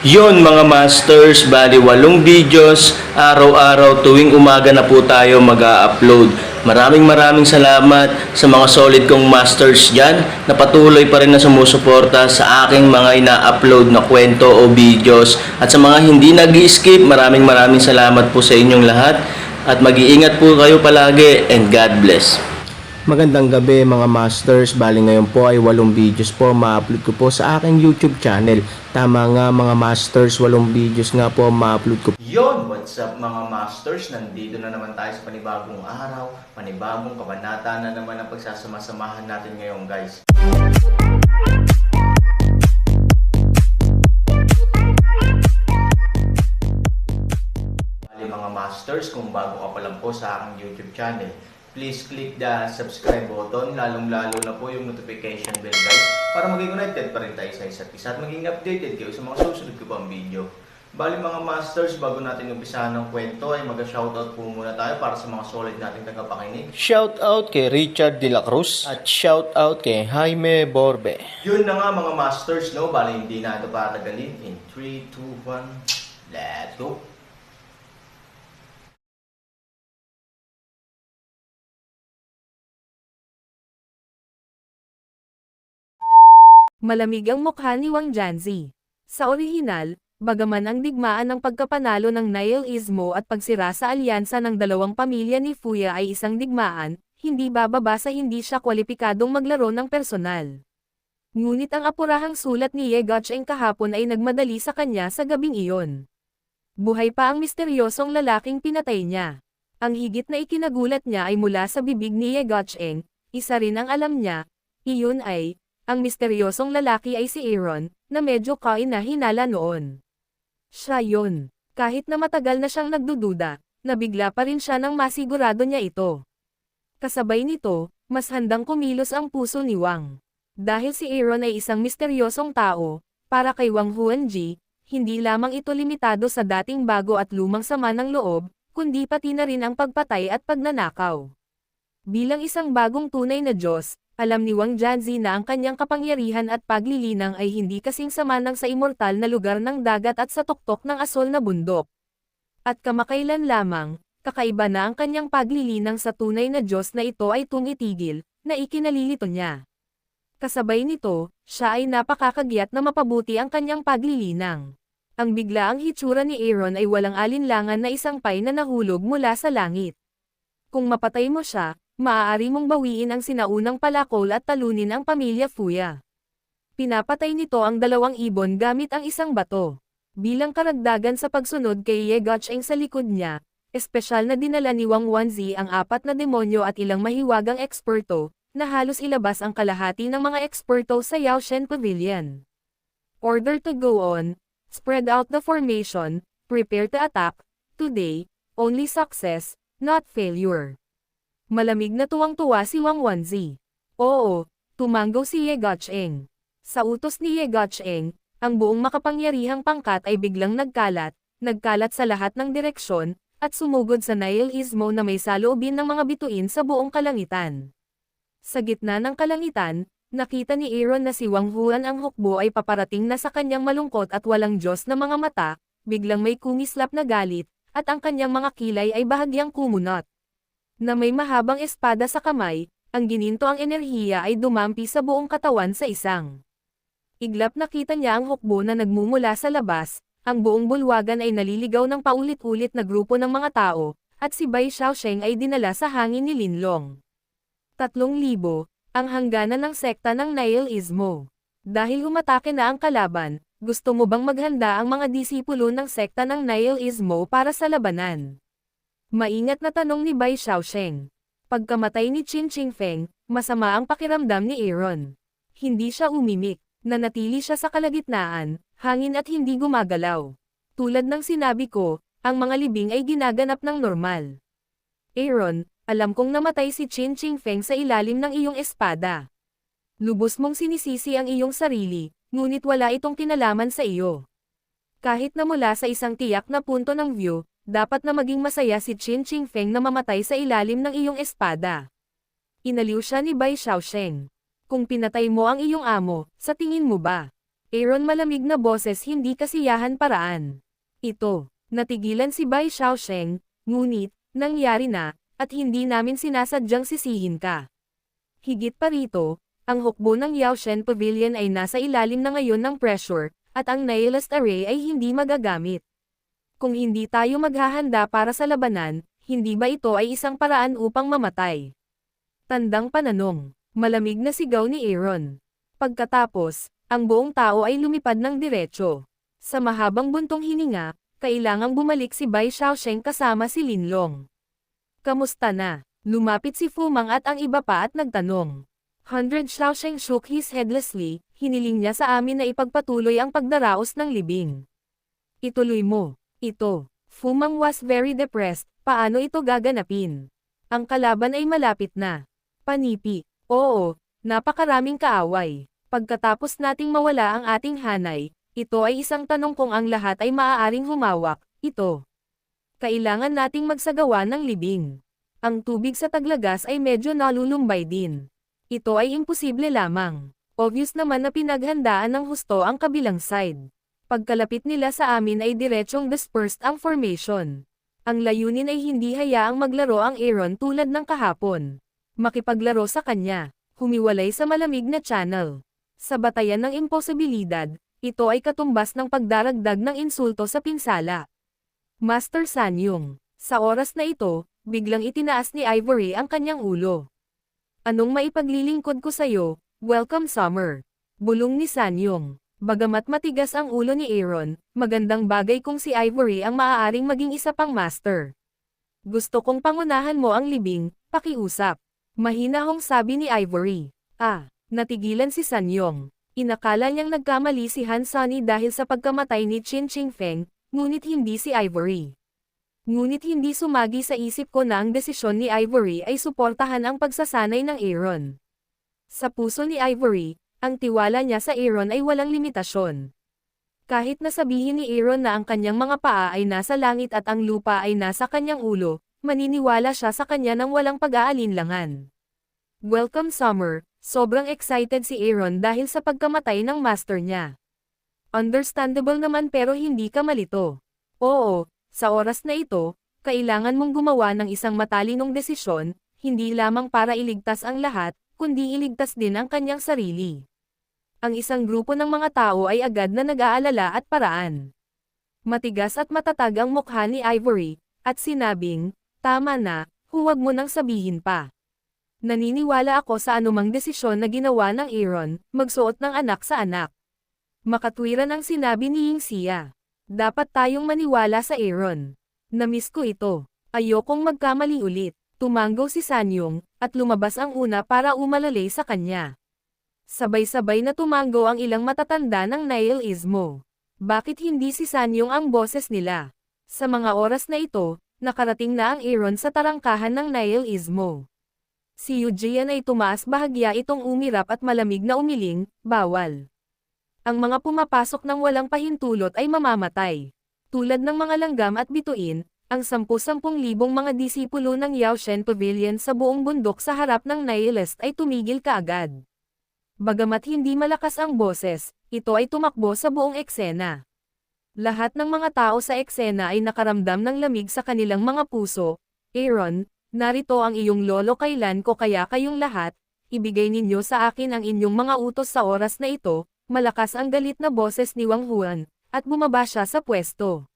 Yon mga masters, bali 8 videos, araw-araw tuwing umaga na po tayo mag-a-upload. Maraming salamat sa mga solid kong masters dyan na patuloy pa rin na sumusuporta sa aking mga ina-upload na kwento o videos. At sa mga hindi nag-skip, maraming salamat po sa inyong lahat. At mag-iingat po kayo palagi and God bless. Magandang gabi mga masters, bali ngayon po ay 8 videos po ma-upload ko po sa aking YouTube channel. Tama nga mga masters, 8 videos nga po ma-upload ko. Yon, what's up mga masters? Nandito na naman tayo sa panibagong araw, panibagong kabanata na naman ang pagsasama-samahan natin ngayon guys. Bali mga masters, kung bago ka pa lang po sa aking YouTube channel, please click the subscribe button, lalong-lalo na po yung notification bell guys, para maging connected pa rin tayo sa isa't isa at maging updated kayo sa mga susunod ko pang video. Bali mga masters, bago natin umpisahan ng kwento ay mag-shoutout po muna tayo para sa mga solid nating tagapakinig. Shoutout kay Richard De La Cruz at shoutout kay Jaime Borbe. Yun na nga mga masters, no? Bali hindi na ito patagalin. In 3, 2, 1, let's go! Malamig ang mukha ni Wang Janzi. Sa orihinal, bagaman ang digmaan ng pagkapanalo ng nihilismo at pagsira sa alyansa ng dalawang pamilya ni Fuya ay isang digmaan, hindi bababa sa hindi siya kwalipikadong maglaro ng personal. Ngunit ang apurahang sulat ni Ye Guocheng kahapon ay nagmadali sa kanya sa gabing iyon. Buhay pa ang misteryosong lalaking pinatay niya. Ang higit na ikinagulat niya ay mula sa bibig ni Ye Guocheng, isa rin ang alam niya, iyon ay, ang misteryosong lalaki ay si Aaron, na medyo kainahinala noon. Siya yun. Kahit na matagal na siyang nagdududa, nabigla pa rin siya nang masigurado niya ito. Kasabay nito, mas handang kumilos ang puso ni Wang. Dahil si Aaron ay isang misteryosong tao, para kay Wang Huanji, hindi lamang ito limitado sa dating bago at lumang sama ng loob, kundi pati na rin ang pagpatay at pagnanakaw. Bilang isang bagong tunay na Diyos, alam ni Wang Janzi na ang kanyang kapangyarihan at paglilinang ay hindi kasing sama ng sa immortal na lugar ng dagat at sa tuktok ng asol na bundok. At kamakailan lamang, kakaiba na ang kanyang paglilinang sa tunay na Diyos na ito ay tumitigil, na ikinalilito niya. Kasabay nito, siya ay napakakagyat na mapabuti ang kanyang paglilinang. Ang biglaang hitsura ni Aaron ay walang alinlangan na isang pay na nahulog mula sa langit. Kung mapatay mo siya, maaari mong bawiin ang sinaunang palakol at talunin ang pamilya Fuya. Pinapatay nito ang 2 ibon gamit ang isang bato. Bilang karagdagan sa pagsunod kay Ye Guocheng sa likod niya, espesyal na dinala ni Wang Wanzi ang 4 na demonyo at ilang mahiwagang eksperto, na halos ilabas ang kalahati ng mga eksperto sa Yaoshen Pavilion. Order to go on, spread out the formation, prepare to attack, today, only success, not failure. Malamig na tuwang-tuwa si Wang Wanzi. Oo, tumanggaw si Ye Guocheng. Sa utos ni Ye Guocheng, ang buong makapangyarihang pangkat ay biglang nagkalat sa lahat ng direksyon, at sumugod sa nihilismo na may saloobin ng mga bituin sa buong kalangitan. Sa gitna ng kalangitan, nakita ni Aaron na si Wang Huan ang hukbo ay paparating na sa kanyang malungkot at walang Diyos na mga mata, biglang may kumislap na galit, at ang kanyang mga kilay ay bahagyang kumunot. Na may mahabang espada sa kamay, ang gininto ang enerhiya ay dumampi sa buong katawan sa isang. Iglap nakita niya ang hukbo na nagmumula sa labas, ang buong bulwagan ay naliligaw ng paulit-ulit na grupo ng mga tao, at si Bai Xiaosheng ay dinala sa hangin ni Linlong. 3,000, ang hangganan ng sekta ng nihilismo. Dahil umatake na ang kalaban, gusto mo bang maghanda ang mga disipulo ng sekta ng nihilismo para sa labanan? Maingat na tanong ni Bai Xiaosheng. Pagkamatay ni Qin Qingfeng, masama ang pakiramdam ni Aaron. Hindi siya umimik, nanatili siya sa kalagitnaan, hangin at hindi gumagalaw. Tulad ng sinabi ko, ang mga libing ay ginaganap ng normal. Aaron, alam kong namatay si Qin Qingfeng sa ilalim ng iyong espada. Lubos mong sinisisi ang iyong sarili, ngunit wala itong kinalaman sa iyo. Kahit na mula sa isang tiyak na punto ng view, dapat na maging masaya si Qin Qingfeng na mamatay sa ilalim ng iyong espada. Inaliw siya ni Bai Xiaosheng. Kung pinatay mo ang iyong amo, sa tingin mo ba? Aaron malamig na boses hindi kasiyahan paraan. Ito, natigilan si Bai Xiaosheng, ngunit, nangyari na, at hindi namin sinasadyang sisihin ka. Higit pa rito, ang hukbo ng Yaoshen Pavilion ay nasa ilalim na ngayon ng pressure, at ang nihilist array ay hindi magagamit. Kung hindi tayo maghahanda para sa labanan, hindi ba ito ay isang paraan upang mamatay? Tandang pananong, malamig na sigaw ni Aaron. Pagkatapos, ang buong tao ay lumipad ng diretso. Sa mahabang buntong hininga, kailangang bumalik si Bai Xiaosheng kasama si Linlong. Kamusta na? Lumapit si Fumang at ang iba pa at nagtanong. 100 Xiaosheng shook his headlessly, hiniling niya sa amin na ipagpatuloy ang pagdaraos ng libing. Ituloy mo. Ito. Fumang was very depressed, paano ito gaganapin? Ang kalaban ay malapit na. Panipi. Oo, napakaraming kaaway. Pagkatapos nating mawala ang ating hanay, ito ay isang tanong kung ang lahat ay maaaring humawak, ito. Kailangan nating magsagawa ng libing. Ang tubig sa taglagas ay medyo nalulumbay din. Ito ay imposible lamang. Obvious naman na pinaghandaan ng husto ang kabilang side. Pagkalapit nila sa amin ay diretsyong dispersed ang formation. Ang layunin ay hindi hayaang maglaro ang Aaron tulad ng kahapon. Makipaglaro sa kanya, humiwalay sa malamig na channel. Sa batayan ng imposibilidad, ito ay katumbas ng pagdaragdag ng insulto sa pinsala. Master Sanyong, sa oras na ito, biglang itinaas ni Ivory ang kanyang ulo. Anong maipaglilingkod ko sa'yo? Welcome Summer. Bulong ni Sanyong. Bagamat matigas ang ulo ni Aaron, magandang bagay kung si Ivory ang maaaring maging isa pang master. Gusto kong pangunahan mo ang libing, pakiusap. Mahinahong sabi ni Ivory. Natigilan si Sanyong. Inakala niyang nagkamali si Han Sunny dahil sa pagkamatay ni Qin Qingfeng, ngunit hindi si Ivory. Ngunit hindi sumagi sa isip ko na ang desisyon ni Ivory ay suportahan ang pagsasanay ng Aaron. Sa puso ni Ivory, ang tiwala niya sa Aaron ay walang limitasyon. Kahit na sabihin ni Aaron na ang kanyang mga paa ay nasa langit at ang lupa ay nasa kanyang ulo, maniniwala siya sa kanya ng walang pag-aalinlangan. Welcome Summer. Sobrang excited si Aaron dahil sa pagkamatay ng master niya. Understandable naman pero hindi ka malito. Oo, sa oras na ito, kailangan mong gumawa ng isang matalinong desisyon, hindi lamang para iligtas ang lahat, kundi iligtas din ang kanyang sarili. Ang isang grupo ng mga tao ay agad na nag-aalala at paraan. Matigas at matatag ang mukha ni Ivory, at sinabing, tama na, huwag mo nang sabihin pa. Naniniwala ako sa anumang desisyon na ginawa ng Aaron, magsuot ng anak sa anak. Makatwiran ang sinabi ni Yingxia. Dapat tayong maniwala sa Aaron. Namiss ko ito. Ayokong magkamali ulit. Tumanggo si Sanyong, at lumabas ang una para umalalay sa kanya. Sabay-sabay na tumanggo ang ilang matatanda ng nihilismo. Bakit hindi si Sanyong ang boses nila? Sa mga oras na ito, nakarating na ang Aaron sa tarangkahan ng nihilismo. Si Eugene ay tumaas bahagya itong umirap at malamig na umiling, bawal. Ang mga pumapasok ng walang pahintulot ay mamamatay. Tulad ng mga langgam at bituin, ang 10,000 mga disipulo ng Yaoshen Pavilion sa buong bundok sa harap ng nihilist ay tumigil kaagad. Bagamat hindi malakas ang boses, ito ay tumakbo sa buong eksena. Lahat ng mga tao sa eksena ay nakaramdam ng lamig sa kanilang mga puso. Aaron, narito ang iyong lolo kailan ko kaya kayong lahat, ibigay ninyo sa akin ang inyong mga utos sa oras na ito, malakas ang galit na boses ni Wang Huan, at bumaba siya sa pwesto.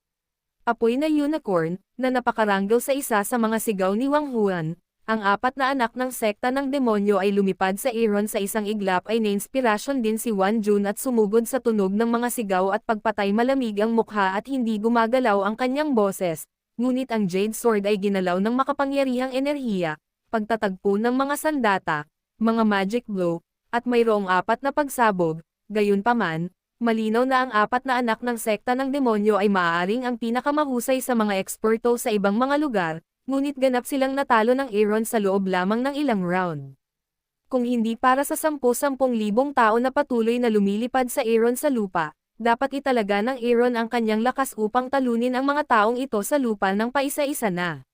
Apoy na unicorn, na napakaranggel sa isa sa mga sigaw ni Wang Huan, ang 4 na anak ng sekta ng demonyo ay lumipad sa Aaron sa isang iglap ay na-inspirasyon din si Wan Jun at sumugod sa tunog ng mga sigaw at pagpatay malamig ang mukha at hindi gumagalaw ang kanyang boses. Ngunit ang Jade Sword ay ginalaw ng makapangyarihang enerhiya, pagtatagpo ng mga sandata, mga magic blow, at mayroong 4 na pagsabog. Gayunpaman, malinaw na ang 4 na anak ng sekta ng demonyo ay maaaring ang pinakamahusay sa mga eksperto sa ibang mga lugar, ngunit ganap silang natalo ng Aaron sa loob lamang ng ilang round. Kung hindi para sa 10,000 tao na patuloy na lumilipad sa Aaron sa lupa, dapat italaga ng Aaron ang kanyang lakas upang talunin ang mga taong ito sa lupa ng paisa-isa na.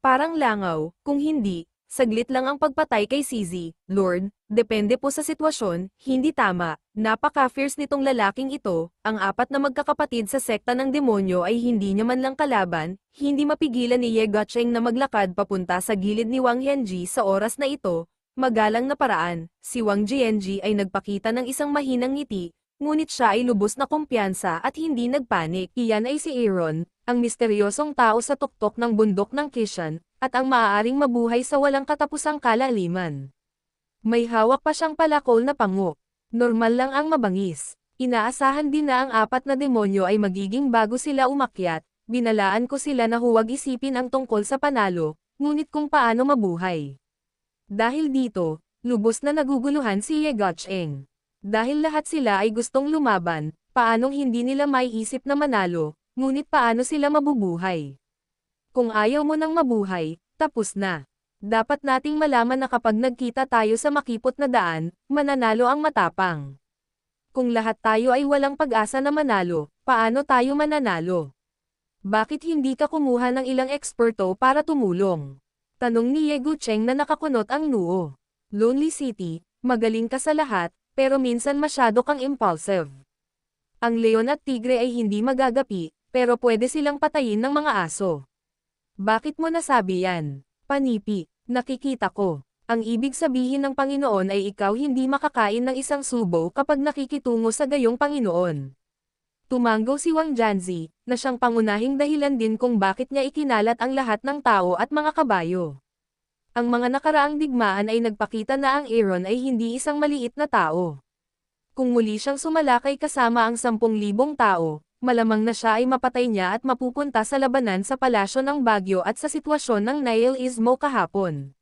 Parang langaw, kung hindi, Saglit lang ang pagpatay kay CZ, Lord, depende po sa sitwasyon, hindi tama. Napaka-fierce nitong lalaking ito, ang apat na magkakapatid sa sekta ng demonyo ay hindi niya man lang kalaban, hindi mapigilan ni Ye Guocheng na maglakad papunta sa gilid ni Wang Yanji sa oras na ito, magalang na paraan, si Wang Jianji ay nagpakita ng isang mahinang ngiti, ngunit siya ay lubos na kumpiyansa at hindi nagpanik. Iyan ay si Aaron, ang misteryosong tao sa tuktok ng bundok ng Kishan, at ang maaaring mabuhay sa walang katapusang kalaliman. May hawak pa siyang palakol na pango. Normal lang ang mabangis. Inaasahan din na ang apat na demonyo ay magiging bago sila umakyat, binalaan ko sila na huwag isipin ang tungkol sa panalo, ngunit kung paano mabuhay. Dahil dito, lubos na naguguluhan si Ye Guocheng. Dahil lahat sila ay gustong lumaban, paanong hindi nila maiisip na manalo, ngunit paano sila mabubuhay? Kung ayaw mo nang mabuhay, tapos na. Dapat nating malaman na kapag nagkita tayo sa makipot na daan, mananalo ang matapang. Kung lahat tayo ay walang pag-asa na manalo, paano tayo mananalo? Bakit hindi ka kumuha ng ilang eksperto para tumulong? Tanong ni Ye Guocheng na nakakunot ang noo. Lonely City, magaling ka sa lahat, pero minsan masyado kang impulsive. Ang leon at tigre ay hindi magagapi, pero pwede silang patayin ng mga aso. Bakit mo nasabi yan? Panipi, nakikita ko. Ang ibig sabihin ng Panginoon ay ikaw hindi makakain ng isang subo kapag nakikitungo sa gayong Panginoon. Tumanggo si Wang Janzi, na siyang pangunahing dahilan din kung bakit niya ikinalat ang lahat ng tao at mga kabayo. Ang mga nakaraang digmaan ay nagpakita na ang Aaron ay hindi isang maliit na tao. Kung muli siyang sumalakay kasama ang 10,000 tao, malamang na siya ay mapatay niya at mapupunta sa labanan sa palasyo ng Baguio at sa sitwasyon ng nihilismo kahapon.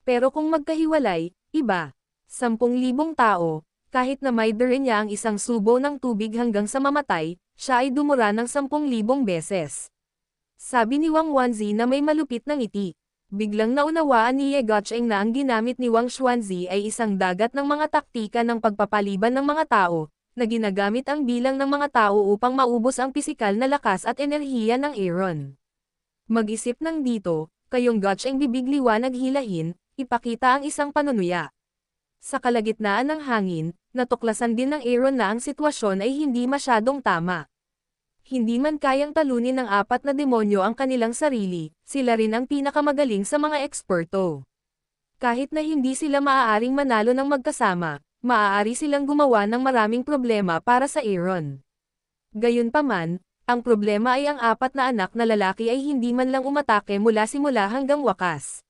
Pero kung magkahiwalay, iba. 10,000 tao, kahit na may rin niya ang isang subo ng tubig hanggang sa mamatay, siya ay dumura ng 10,000 beses. Sabi ni Wang Wanzi na may malupit na ngiti. Biglang naunawaan ni Ye Guocheng na ang ginamit ni Wang Xuanzi ay isang dagat ng mga taktika ng pagpapaliban ng mga tao, na ginagamit ang bilang ng mga tao upang maubos ang pisikal na lakas at enerhiya ng Aaron. Mag-isip ng dito, kayong Guocheng bibig liwanag hilahin, ipakita ang isang panunuya. Sa kalagitnaan ng hangin, natuklasan din ng Aaron na ang sitwasyon ay hindi masyadong tama. Hindi man kayang talunin ng apat na demonyo ang kanilang sarili, sila rin ang pinakamagaling sa mga eksperto. Kahit na hindi sila maaaring manalo ng magkasama, maaari silang gumawa ng maraming problema para sa Aaron. Gayunpaman, ang problema ay ang apat na anak na lalaki ay hindi man lang umatake mula simula hanggang wakas.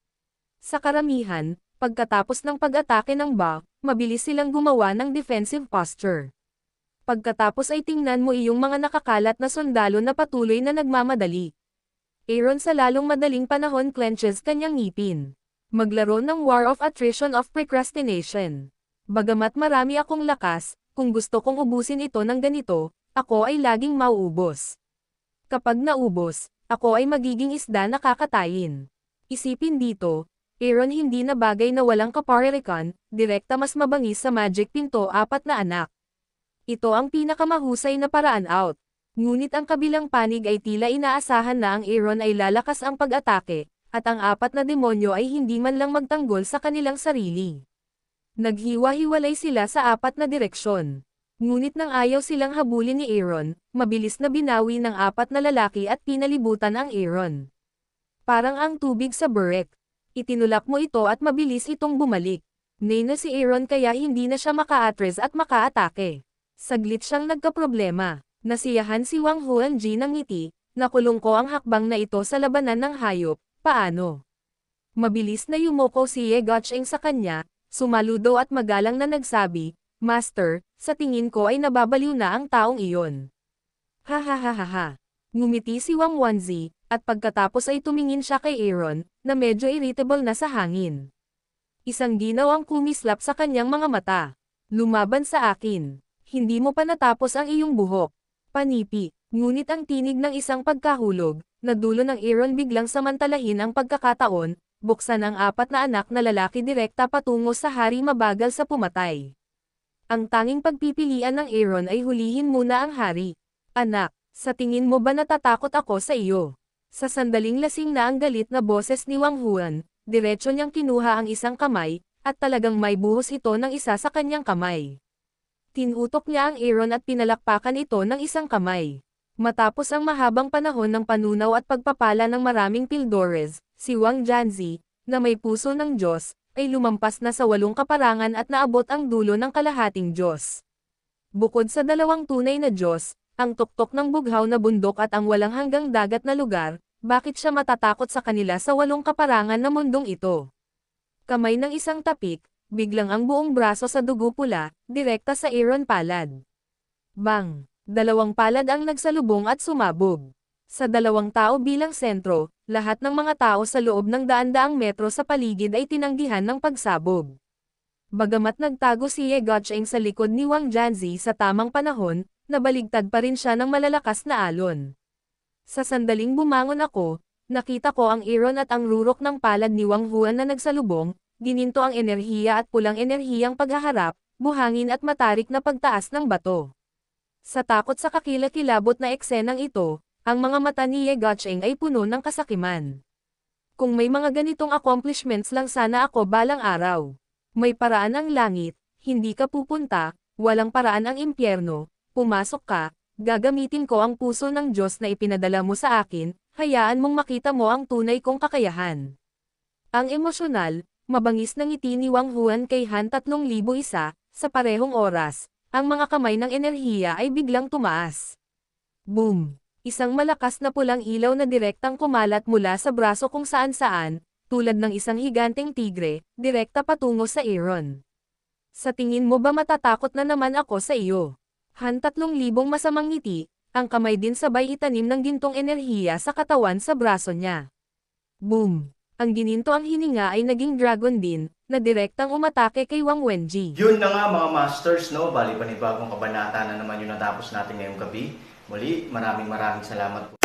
Sa karamihan, pagkatapos ng pag-atake ng Ba, mabilis silang gumawa ng defensive posture. Pagkatapos ay tingnan mo iyong mga nakakalat na sundalo na patuloy na nagmamadali. Aaron sa lalong madaling panahon clenches kanyang ngipin. Maglaro ng War of Attrition of Procrastination. Bagamat marami akong lakas, kung gusto kong ubusin ito ng ganito, ako ay laging mauubos. Kapag naubos, ako ay magiging isda na kakatayin. Isipin dito, Aaron hindi na bagay na walang kaparirikan, direkta mas mabangis sa Magic Pinto 4 na anak. Ito ang pinakamahusay na paraan out. Ngunit ang kabilang panig ay tila inaasahan na ang Aaron ay lalakas ang pag-atake, at ang apat na demonyo ay hindi man lang magtanggol sa kanilang sarili. Naghiwa-hiwalay sila sa 4 na direksyon. Ngunit nang ayaw silang habulin ni Aaron, mabilis na binawi ng 4 na lalaki at pinalibutan ang Aaron. Parang ang tubig sa burek. Itinulak mo ito at mabilis itong bumalik. Nena si Aaron kaya hindi na siya maka-atres at maka-atake. Saglit siyang nagkaproblema. Nasiyahan si Wang Huanji ng ngiti, nakulong ko ang hakbang na ito sa labanan ng hayop, paano? Mabilis na yumoko si Ye Guocheng sa kanya, sumaludo at magalang na nagsabi, Master, sa tingin ko ay nababaliw na ang taong iyon. Ha ha ha ha ha. Ngumiti si Wang Wanzi, at pagkatapos ay tumingin siya kay Aaron, na medyo irritable na sa hangin. Isang ginaw ang kumislap sa kanyang mga mata. Lumaban sa akin. Hindi mo pa natapos ang iyong buhok. Panipi, ngunit ang tinig ng isang pagkahulog, na dulo ng Aaron biglang samantalahin ang pagkakataon, buksan ang 4 na anak na lalaki direkta patungo sa hari mabagal sa pumatay. Ang tanging pagpipilian ng Aaron ay hulihin muna ang hari. Anak, sa tingin mo ba natatakot ako sa iyo? Sa sandaling lasing na ang galit na boses ni Wang Huan, diretso niyang kinuha ang isang kamay, at talagang may buhos ito ng isa sa kanyang kamay. Tinutok niya ang Aaron at pinalakpakan ito ng isang kamay. Matapos ang mahabang panahon ng panunaw at pagpapala ng maraming Pildores, si Wang Janzi, na may puso ng Diyos, ay lumampas na sa 8 kaparangan at naabot ang dulo ng kalahating Diyos. Bukod sa 2 tunay na Diyos, ang tuktok ng bughaw na bundok at ang walang hanggang dagat na lugar, bakit siya matatakot sa kanila sa 8 kaparangan na mundong ito? Kamay ng isang tapik, biglang ang buong braso sa dugo pula, direkta sa Aaron palad. Bang! 2 palad ang nagsalubong at sumabog. Sa 2 tao bilang sentro, lahat ng mga tao sa loob ng daan-daang metro sa paligid ay tinanggihan ng pagsabog. Bagamat nagtago si Ye Guocheng sa likod ni Wang Janzi sa tamang panahon, nabaligtad pa rin siya ng malalakas na alon. Sa sandaling bumangon ako, nakita ko ang Aaron at ang rurok ng palad ni Wang Huan na nagsalubong, gininto ang enerhiya at pulang enerhiyang paghaharap, buhangin at matarik na pagtaas ng bato. Sa takot sa kakilakilabot na eksenang ito, ang mga mata ni Ye Guocheng ay puno ng kasakiman. Kung may mga ganitong accomplishments lang sana ako balang araw. May paraan ang langit, hindi ka pupunta, walang paraan ang impyerno, pumasok ka, gagamitin ko ang puso ng Diyos na ipinadala mo sa akin, hayaan mong makita mo ang tunay kong kakayahan. Ang emosyonal, mabangis na ngiti ni Wang Huan kay Han 3001, sa parehong oras, ang mga kamay ng enerhiya ay biglang tumaas. Boom! Isang malakas na pulang ilaw na direktang kumalat mula sa braso kung saan-saan, tulad ng isang higanteng tigre, direkta patungo sa Aaron. Sa tingin mo ba matatakot na naman ako sa iyo? Han 3000 masamang ngiti, ang kamay din sabay itanim ng gintong enerhiya sa katawan sa braso niya. Boom! Ang gininto ang hininga ay naging dragon din, na direktang umatake kay Wang Wenji. Yun na nga mga masters, no? Bali panibagong kabanata na naman yung natapos natin ngayong gabi. Muli, maraming salamat po.